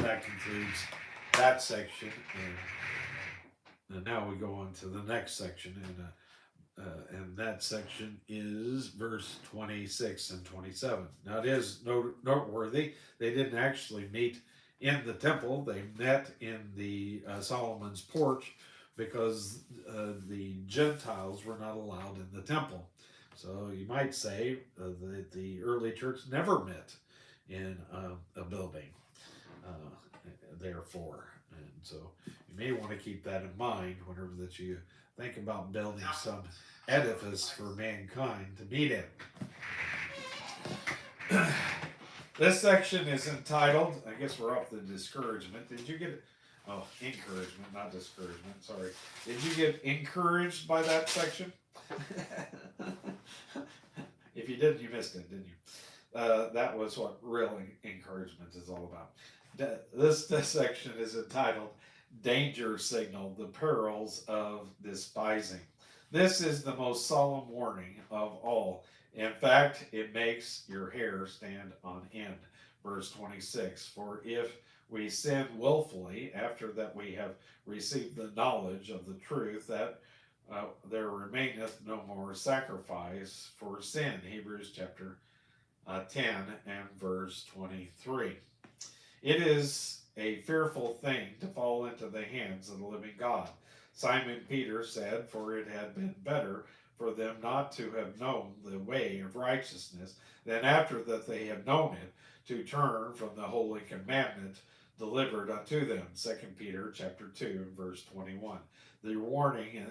that concludes that section. And now we go on to the next section, and that section is verse 26 and 27. Now it is noteworthy. They didn't actually meet in the temple, they met in the Solomon's porch because the Gentiles were not allowed in the temple. So you might say that the early church never met in a building, therefore. And so you may want to keep that in mind whenever that you think about building some edifice for mankind to meet in. This section is entitled, I guess we're off the discouragement. Did you get, oh, encouragement, not discouragement, sorry. Did you get encouraged by that section? If you didn't, you missed it, didn't you? That was what real encouragement is all about. This section is entitled Danger Signal, the Perils of Despising. This is the most solemn warning of all. In fact, it makes your hair stand on end. Verse 26, for if we sin willfully after that we have received the knowledge of the truth, that there remaineth no more sacrifice for sin. Hebrews chapter 10 and verse 23. It is a fearful thing to fall into the hands of the living God. Simon Peter said, for it had been better for them not to have known the way of righteousness than after that they had known it, to turn from the holy commandment delivered unto them. 2 Peter chapter 2 and verse 21. The warning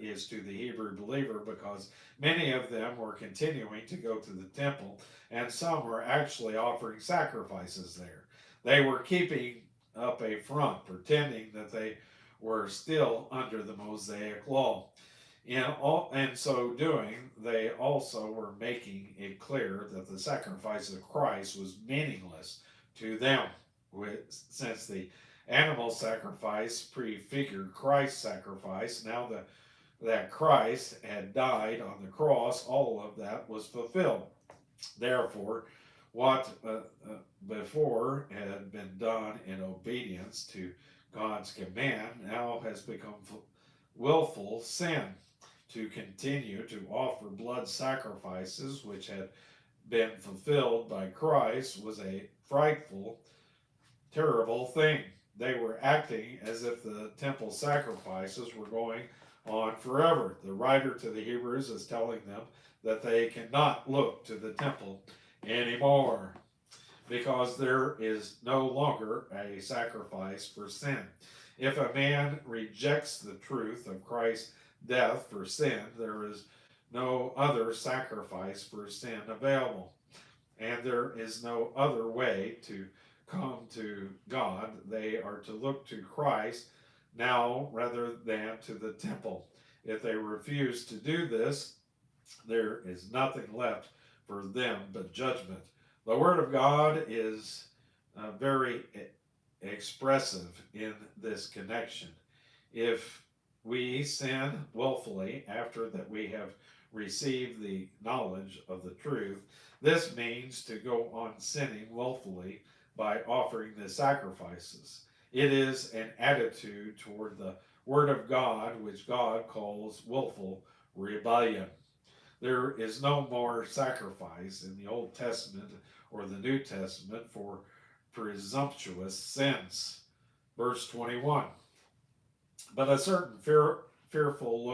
is to the Hebrew believer because many of them were continuing to go to the temple, and some were actually offering sacrifices there. They were keeping up a front, pretending that they were still under the Mosaic law. In so doing, they also were making it clear that the sacrifice of Christ was meaningless to them, since the animal sacrifice prefigured Christ's sacrifice. Now that Christ had died on the cross, all of that was fulfilled. Therefore, what before had been done in obedience to God's command now has become willful sin. To continue to offer blood sacrifices which had been fulfilled by Christ was a frightful, terrible thing. They were acting as if the temple sacrifices were going on forever. The writer to the Hebrews is telling them that they cannot look to the temple anymore because there is no longer a sacrifice for sin. If a man rejects the truth of Christ's death for sin, there is no other sacrifice for sin available, and there is no other way to come to God. They are to look to Christ now rather than to the temple. If they refuse to do this, there is nothing left for them but judgment. The Word of God is very expressive in this connection. If we sin willfully after that we have received the knowledge of the truth, this means to go on sinning willfully by offering the sacrifices. It is an attitude toward the Word of God, which God calls willful rebellion. There is no more sacrifice in the Old Testament or the New Testament for presumptuous sins. Verse 21. But a certain fearful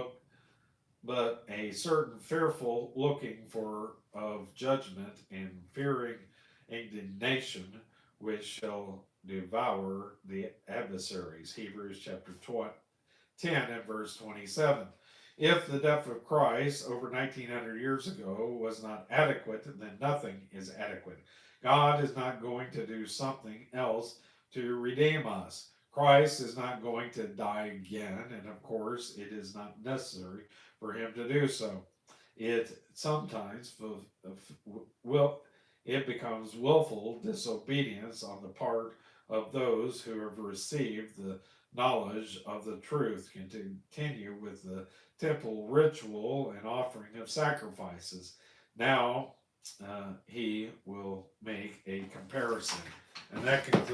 looking for of judgment and fearing indignation, which shall devour the adversaries. Hebrews chapter 10 and verse 27. If the death of Christ over 1900 years ago was not adequate, then nothing is adequate. God is not going to do something else to redeem us. Christ is not going to die again, and of course, it is not necessary for him to do so. It sometimes it becomes willful disobedience on the part of those who have received the knowledge of the truth, can continue with the temple ritual and offering of sacrifices. Now he will make a comparison, and that concludes